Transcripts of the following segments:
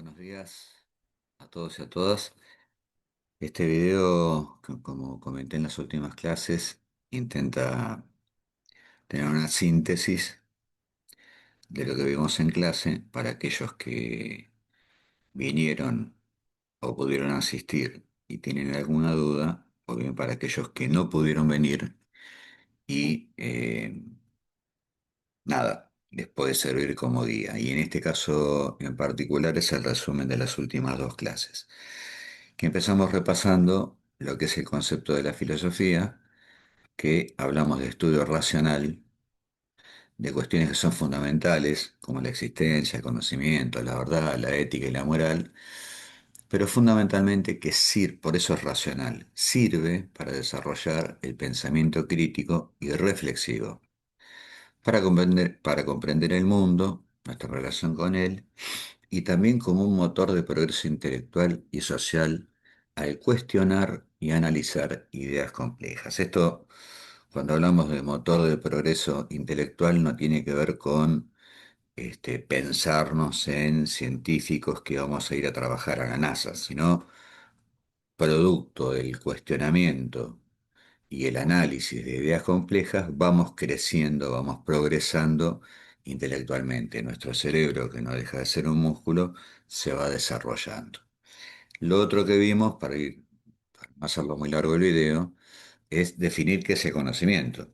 Buenos días a todos y a todas. Este video, como comenté en las últimas clases, intenta tener una síntesis de lo que vimos en clase para aquellos que vinieron o pudieron asistir y tienen alguna duda, o bien para aquellos que no pudieron venir y nada, les puede servir como guía. Y en este caso en particular es el resumen de las últimas dos clases, que empezamos repasando lo que es el concepto de la filosofía, que hablamos de estudio racional, de cuestiones que son fundamentales, como la existencia, el conocimiento, la verdad, la ética y la moral, pero fundamentalmente por eso es racional, sirve para desarrollar el pensamiento crítico y reflexivo, para comprender el mundo, nuestra relación con él, y también como un motor de progreso intelectual y social al cuestionar y analizar ideas complejas. Esto, cuando hablamos de motor de progreso intelectual, no tiene que ver con pensarnos en científicos que vamos a ir a trabajar a la NASA, sino producto del cuestionamiento y el análisis de ideas complejas, vamos creciendo, vamos progresando intelectualmente. Nuestro cerebro, que no deja de ser un músculo, se va desarrollando. Lo otro que vimos, para no hacerlo muy largo el video, es definir qué es el conocimiento.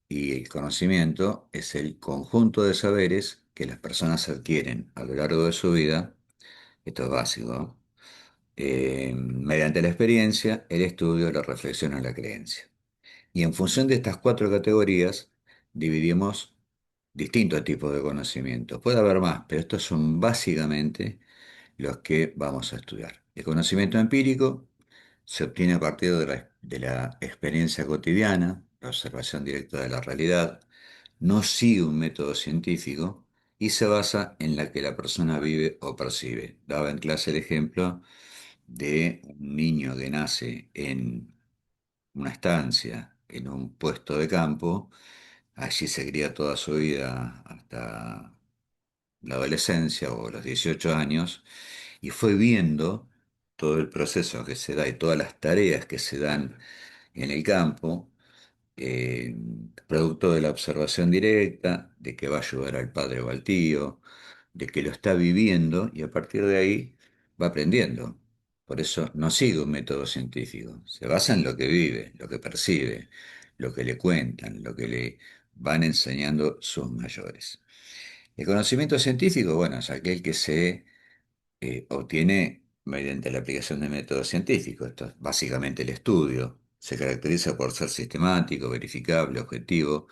Y el conocimiento es el conjunto de saberes que las personas adquieren a lo largo de su vida, esto es básico, ¿no? Mediante la experiencia, el estudio, la reflexión o la creencia. Y en función de estas cuatro categorías, dividimos distintos tipos de conocimientos. Puede haber más, pero estos son básicamente los que vamos a estudiar. El conocimiento empírico se obtiene a partir de la experiencia cotidiana, la observación directa de la realidad, no sigue un método científico y se basa en la que la persona vive o percibe. Daba en clase el ejemplo de un niño que nace en una estancia, en un puesto de campo, allí se cría toda su vida hasta la adolescencia o los 18 años, y fue viendo todo el proceso que se da y todas las tareas que se dan en el campo, eh, producto de la observación directa, de que va a ayudar al padre o al tío, de que lo está viviendo y a partir de ahí va aprendiendo. Por eso no sigue un método científico, se basa en lo que vive, lo que percibe, lo que le cuentan, lo que le van enseñando sus mayores. El conocimiento científico, bueno, es aquel que se obtiene mediante la aplicación de métodos científicos. Esto es básicamente el estudio. Se caracteriza por ser sistemático, verificable, objetivo,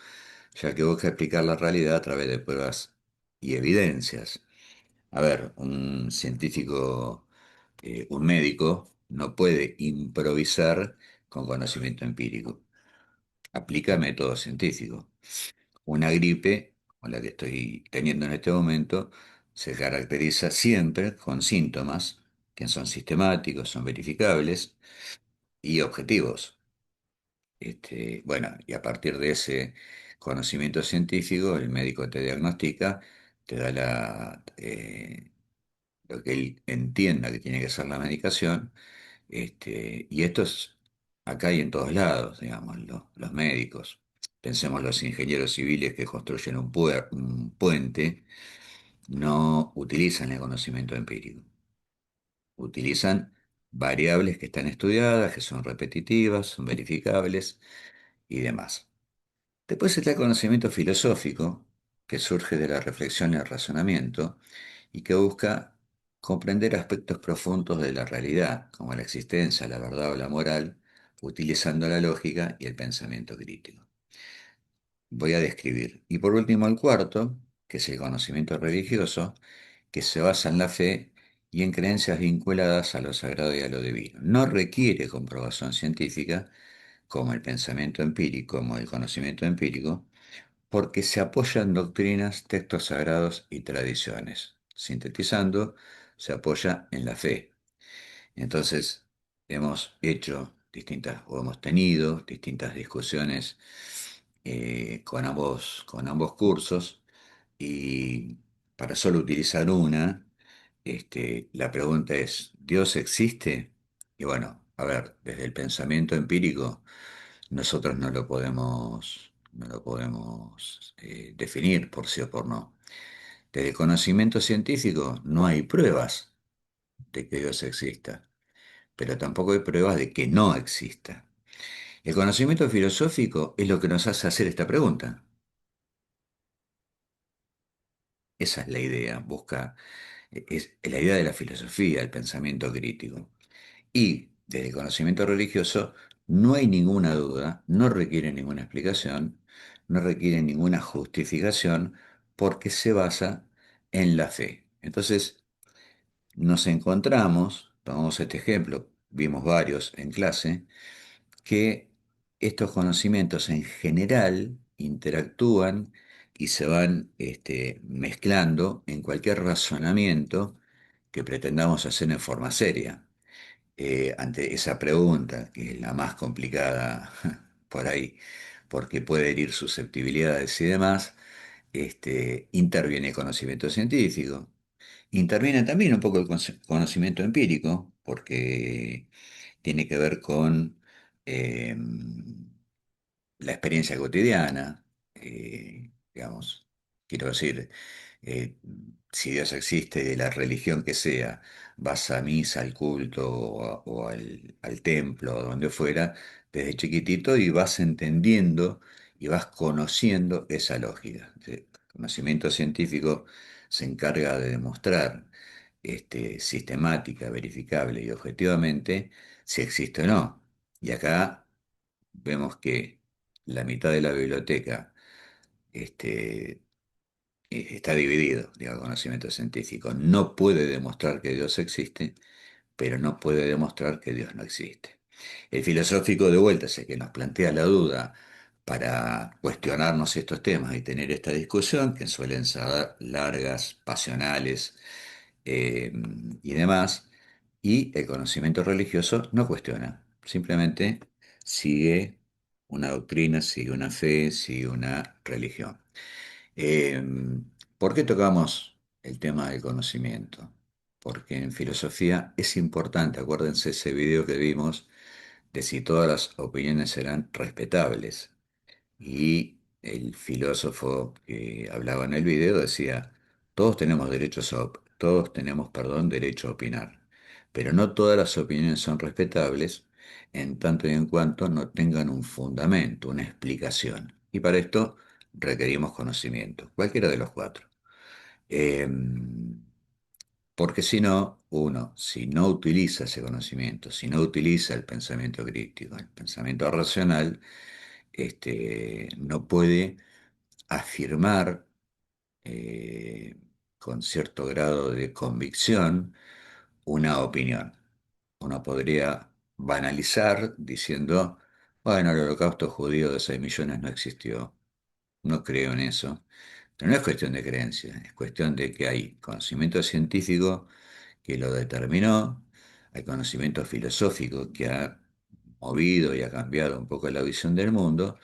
ya que busca explicar la realidad a través de pruebas y evidencias. A ver, un científico, un médico, no puede improvisar con conocimiento empírico. Aplica método científico. Una gripe, como la que estoy teniendo en este momento, se caracteriza siempre con síntomas que son sistemáticos, son verificables y objetivos. Bueno, y a partir de ese conocimiento científico, el médico te diagnostica, te da lo que él entienda que tiene que ser la medicación, y esto es acá y en todos lados, digamos, los médicos. Pensemos los ingenieros civiles que construyen un puente, no utilizan el conocimiento empírico, utilizan variables que están estudiadas, que son repetitivas, son verificables y demás. Después está el conocimiento filosófico, que surge de la reflexión y el razonamiento, y que busca comprender aspectos profundos de la realidad, como la existencia, la verdad o la moral, utilizando la lógica y el pensamiento crítico. Voy a describir. Y por último, el cuarto, que es el conocimiento religioso, que se basa en la fe y en creencias vinculadas a lo sagrado y a lo divino. No requiere comprobación científica, como el pensamiento empírico, como el conocimiento empírico, porque se apoya en doctrinas, textos sagrados y tradiciones. Sintetizando, se apoya en la fe. Entonces, hemos hecho distintas, o hemos tenido distintas discusiones con ambos cursos, y para solo utilizar una, La pregunta es, ¿Dios existe? Y bueno, a ver, desde el pensamiento empírico, nosotros no lo podemos definir por sí o por no. Desde el conocimiento científico no hay pruebas de que Dios exista, pero tampoco hay pruebas de que no exista. El conocimiento filosófico es lo que nos hace hacer esta pregunta. Esa es la idea, es la idea de la filosofía, el pensamiento crítico. Y desde el conocimiento religioso no hay ninguna duda, no requiere ninguna explicación, no requiere ninguna justificación, porque se basa en la fe. Entonces, nos encontramos, tomamos este ejemplo, vimos varios en clase, que estos conocimientos en general interactúan y se van mezclando en cualquier razonamiento que pretendamos hacer en forma seria. Ante esa pregunta, que es la más complicada por ahí, porque puede herir susceptibilidades y demás, interviene el conocimiento científico. Interviene también un poco el conocimiento empírico, porque tiene que ver con eh, la experiencia cotidiana, digamos, quiero decir, eh, si Dios existe, de la religión que sea, vas a misa, al culto o al templo, o donde fuera, desde chiquitito y vas entendiendo y vas conociendo esa lógica. El conocimiento científico se encarga de demostrar sistemática, verificable y objetivamente si existe o no. Y acá vemos que la mitad de la biblioteca este, está dividido, digamos, conocimiento científico. No puede demostrar que Dios existe, pero no puede demostrar que Dios no existe. El filosófico de vuelta es el que nos plantea la duda para cuestionarnos estos temas y tener esta discusión, que suelen ser largas, pasionales eh, y demás, y el conocimiento religioso no cuestiona, simplemente sigue una doctrina, sigue una fe, sigue una religión. Eh, ¿Por qué tocamos el tema del conocimiento? Porque en filosofía es importante, acuérdense ese video que vimos de si todas las opiniones serán respetables. Y el filósofo que hablaba en el video decía, todos tenemos, perdón, derecho a opinar, pero no todas las opiniones son respetables en tanto y en cuanto no tengan un fundamento, una explicación. Y para esto requerimos conocimiento, cualquiera de los cuatro. Eh, Porque si no, uno, si no utiliza ese conocimiento, si no utiliza el pensamiento crítico, el pensamiento racional, no puede afirmar eh, con cierto grado de convicción una opinión. Uno podría banalizar diciendo, bueno, el holocausto judío de 6 millones no existió, no creo en eso. Pero no es cuestión de creencia, es cuestión de que hay conocimiento científico que lo determinó, hay conocimiento filosófico que ha movido y ha cambiado un poco la visión del mundo,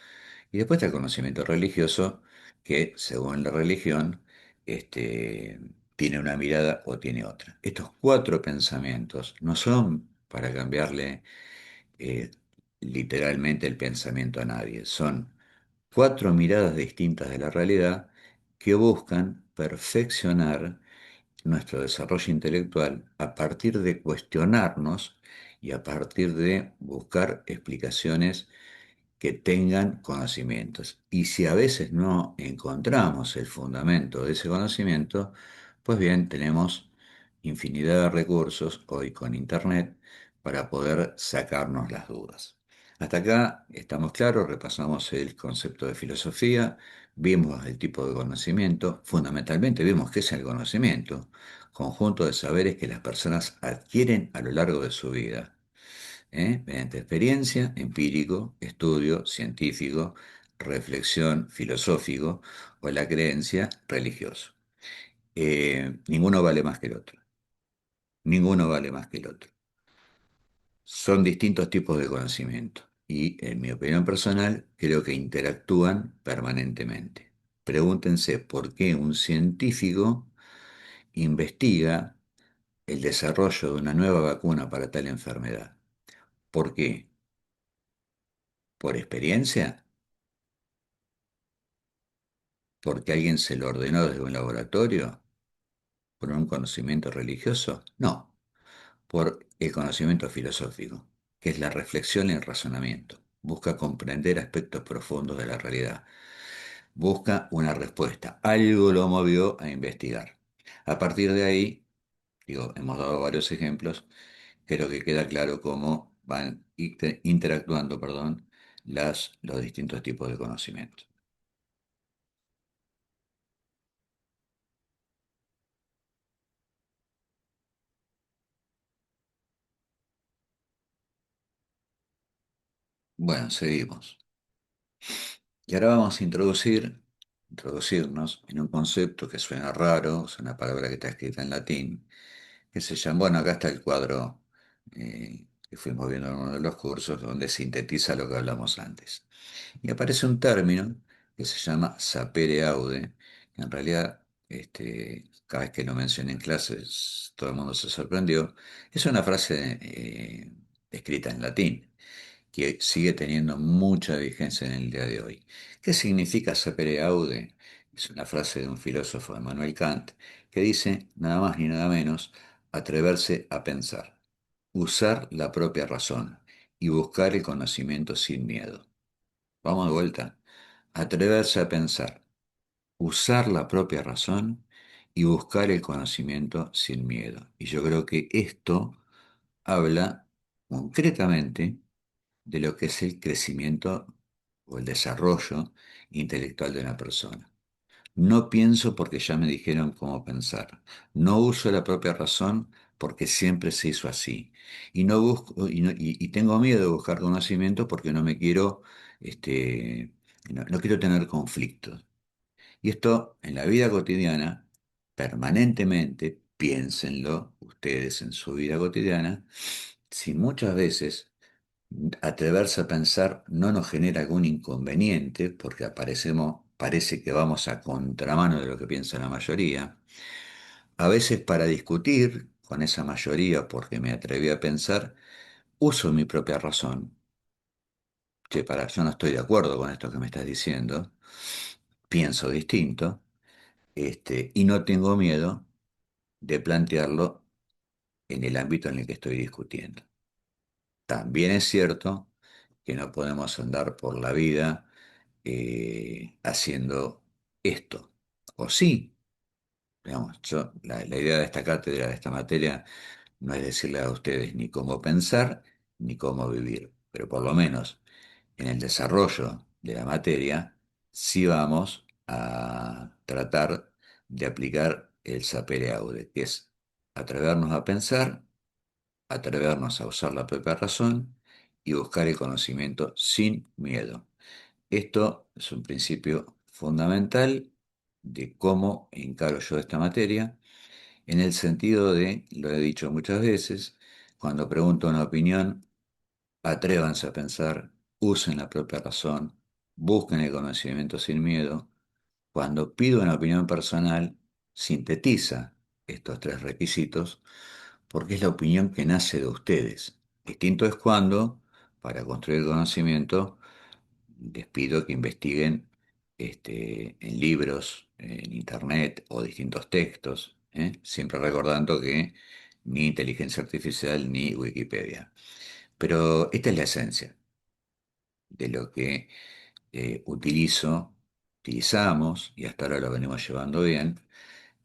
y después está el conocimiento religioso que, según la religión, este, tiene una mirada o tiene otra. Estos cuatro pensamientos no son para cambiarle eh, literalmente el pensamiento a nadie, son cuatro miradas distintas de la realidad que buscan perfeccionar nuestro desarrollo intelectual a partir de cuestionarnos y a partir de buscar explicaciones que tengan conocimientos. Y si a veces no encontramos el fundamento de ese conocimiento, pues bien, tenemos infinidad de recursos hoy con Internet para poder sacarnos las dudas. Hasta acá estamos claros, repasamos el concepto de filosofía, vimos el tipo de conocimiento, fundamentalmente vimos qué es el conocimiento, conjunto de saberes que las personas adquieren a lo largo de su vida. Mediante experiencia, empírico, estudio, científico, reflexión, filosófico o la creencia, religioso. Ninguno vale más que el otro. Ninguno vale más que el otro. Son distintos tipos de conocimiento y, en mi opinión personal, creo que interactúan permanentemente. Pregúntense por qué un científico investiga el desarrollo de una nueva vacuna para tal enfermedad. ¿Por qué? ¿Por experiencia? ¿Porque alguien se lo ordenó desde un laboratorio? ¿Por un conocimiento religioso? No, por el conocimiento filosófico, que es la reflexión y el razonamiento. Busca comprender aspectos profundos de la realidad. Busca una respuesta. Algo lo movió a investigar. A partir de ahí, digo, hemos dado varios ejemplos, creo que queda claro cómo van interactuando, perdón, los distintos tipos de conocimiento. Bueno, seguimos. Y ahora vamos a introducirnos en un concepto que suena raro, es una palabra que está escrita en latín, que se llama, bueno, acá está el cuadro que fuimos viendo en uno de los cursos, donde sintetiza lo que hablamos antes. Y aparece un término que se llama sapere aude, que en realidad, cada vez que lo mencioné en clases, todo el mundo se sorprendió. Es una frase escrita en latín que sigue teniendo mucha vigencia en el día de hoy. ¿Qué significa sapere aude? Es una frase de un filósofo, de Manuel Kant, que dice nada más ni nada menos atreverse a pensar, usar la propia razón y buscar el conocimiento sin miedo. Vamos de vuelta. Atreverse a pensar, usar la propia razón y buscar el conocimiento sin miedo. Y yo creo que esto habla concretamente de lo que es el crecimiento o el desarrollo intelectual de una persona. No pienso porque ya me dijeron cómo pensar. No uso la propia razón porque siempre se hizo así. Y no busco, y tengo miedo de buscar conocimiento porque no me quiero, no quiero tener conflictos. Y esto en la vida cotidiana, permanentemente, piénsenlo ustedes en su vida cotidiana, si muchas veces atreverse a pensar no nos genera algún inconveniente, porque parece que vamos a contramano de lo que piensa la mayoría. A veces para discutir con esa mayoría, porque me atreví a pensar, uso mi propia razón. Che, yo no estoy de acuerdo con esto que me estás diciendo, pienso distinto, y no tengo miedo de plantearlo en el ámbito en el que estoy discutiendo. También es cierto que no podemos andar por la vida haciendo esto. O sí, digamos, la idea de esta cátedra, de esta materia, no es decirle a ustedes ni cómo pensar ni cómo vivir, pero por lo menos en el desarrollo de la materia, sí vamos a tratar de aplicar el sapere aude, que es atrevernos a pensar, atrevernos a usar la propia razón y buscar el conocimiento sin miedo. Esto es un principio fundamental de cómo encaro yo esta materia, en el sentido de, lo he dicho muchas veces, cuando pregunto una opinión, atrévanse a pensar, usen la propia razón, busquen el conocimiento sin miedo. Cuando pido una opinión personal, sintetiza estos tres requisitos porque es la opinión que nace de ustedes. Distinto es cuando, para construir conocimiento, les pido que investiguen en libros, en internet o distintos textos, ¿eh? Siempre recordando que ni inteligencia artificial ni Wikipedia. Pero esta es la esencia de lo que utilizamos, y hasta ahora lo venimos llevando bien,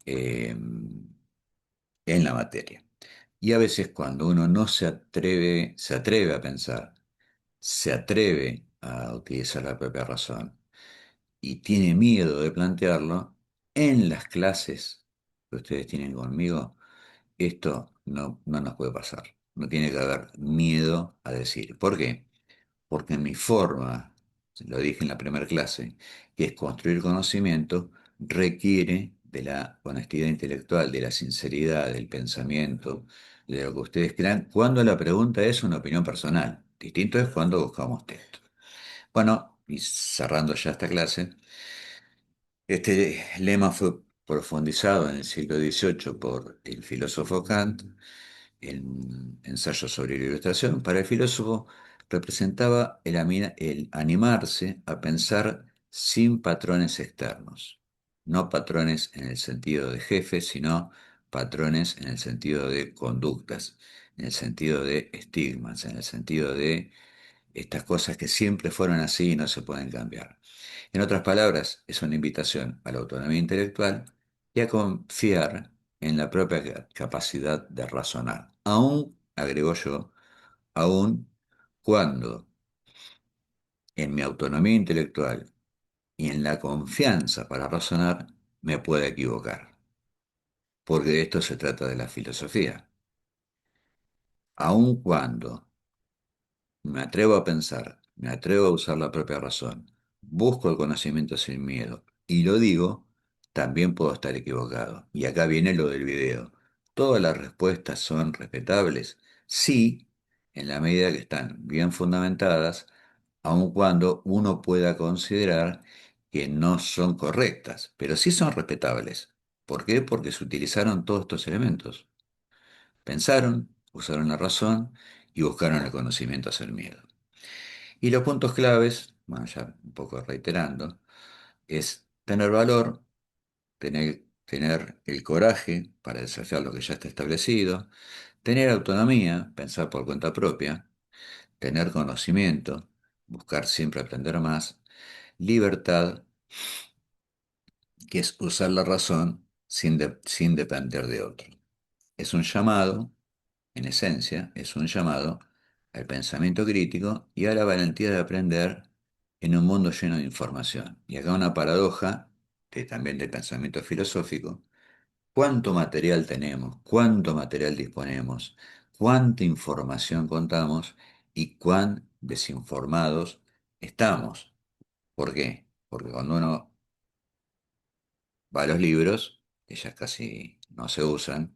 eh, en la materia. Y a veces cuando uno no se atreve a pensar, se atreve a utilizar la propia razón y tiene miedo de plantearlo, en las clases que ustedes tienen conmigo, esto no nos puede pasar. No tiene que haber miedo a decir. ¿Por qué? Porque mi forma, lo dije en la primera clase, que es construir conocimiento, requiere de la honestidad intelectual, de la sinceridad, del pensamiento, de lo que ustedes crean, cuando la pregunta es una opinión personal. Distinto es cuando buscamos texto. Bueno, y cerrando ya esta clase, este lema fue profundizado en el siglo XVIII por el filósofo Kant, en Ensayo sobre la Ilustración, para el filósofo representaba el animarse a pensar sin patrones externos, no patrones en el sentido de jefe, sino patrones en el sentido de conductas, en el sentido de estigmas, en el sentido de estas cosas que siempre fueron así y no se pueden cambiar. En otras palabras, es una invitación a la autonomía intelectual y a confiar en la propia capacidad de razonar, aún, agrego yo, aún cuando en mi autonomía intelectual y en la confianza para razonar me pueda equivocar, porque de esto se trata de la filosofía. Aun cuando me atrevo a pensar, me atrevo a usar la propia razón, busco el conocimiento sin miedo y lo digo, también puedo estar equivocado. Y acá viene lo del video. ¿Todas las respuestas son respetables? Sí, en la medida que están bien fundamentadas, aun cuando uno pueda considerar que no son correctas, pero sí son respetables. ¿Por qué? Porque se utilizaron todos estos elementos. Pensaron, usaron la razón y buscaron el conocimiento sin miedo. Y los puntos claves, bueno, ya un poco reiterando, es tener valor, tener el coraje para desafiar lo que ya está establecido, tener autonomía, pensar por cuenta propia, tener conocimiento, buscar siempre aprender más, libertad, que es usar la razón sin depender de otro. Es un llamado, en esencia, es un llamado al pensamiento crítico y a la valentía de aprender en un mundo lleno de información. Y acá una paradoja también del pensamiento filosófico. ¿Cuánto material tenemos? ¿Cuánto material disponemos? ¿Cuánta información contamos? ¿Y cuán desinformados estamos? ¿Por qué? Porque cuando uno va a los libros, que ya casi no se usan,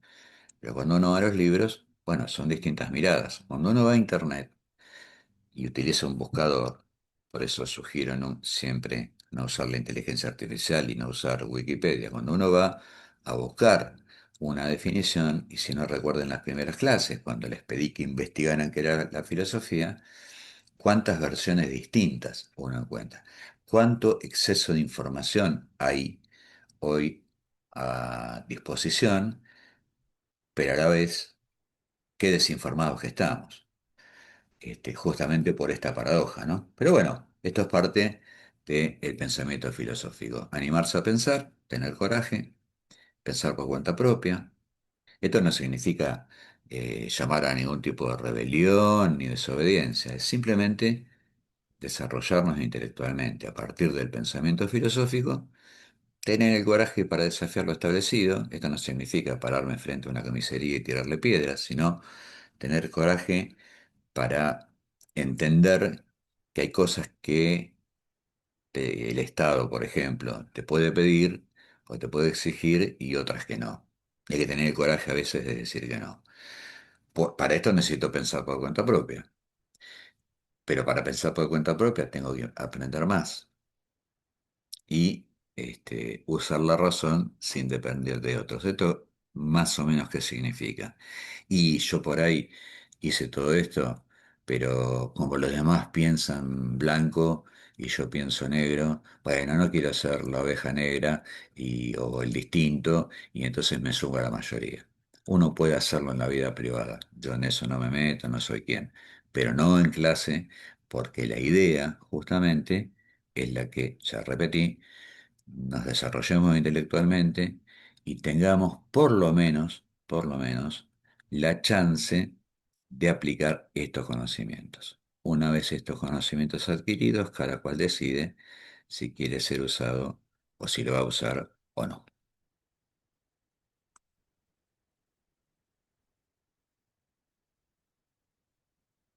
pero cuando uno va a los libros, bueno, son distintas miradas. Cuando uno va a Internet y utiliza un buscador, por eso sugiero siempre no usar la inteligencia artificial y no usar Wikipedia. Cuando uno va a buscar una definición, y si no recuerden las primeras clases, cuando les pedí que investigaran qué era la filosofía, cuántas versiones distintas uno encuentra, cuánto exceso de información hay hoy a disposición, pero a la vez qué desinformados que estamos, justamente por esta paradoja, ¿no? Pero bueno, esto es parte del pensamiento filosófico. Animarse a pensar, tener coraje, pensar por cuenta propia. Esto no significa llamar a ningún tipo de rebelión ni desobediencia, es simplemente desarrollarnos intelectualmente a partir del pensamiento filosófico. Tener el coraje para desafiar lo establecido, esto no significa pararme frente a una comisaría y tirarle piedras, sino tener coraje para entender que hay cosas que el Estado, por ejemplo, te puede pedir o te puede exigir y otras que no. Hay que tener el coraje a veces de decir que no. Para esto necesito pensar por cuenta propia, pero para pensar por cuenta propia tengo que aprender más y usar la razón sin depender de otros. Esto más o menos qué significa. Y yo por ahí hice todo esto, pero como los demás piensan blanco y yo pienso negro, bueno, no quiero ser la oveja negra o el distinto y entonces me subo a la mayoría. Uno puede hacerlo en la vida privada, yo en eso no me meto, no soy quien, pero no en clase, porque la idea justamente es la que, ya repetí, nos desarrollemos intelectualmente y tengamos por lo menos, la chance de aplicar estos conocimientos. Una vez estos conocimientos adquiridos, cada cual decide si quiere ser usado o si lo va a usar o no.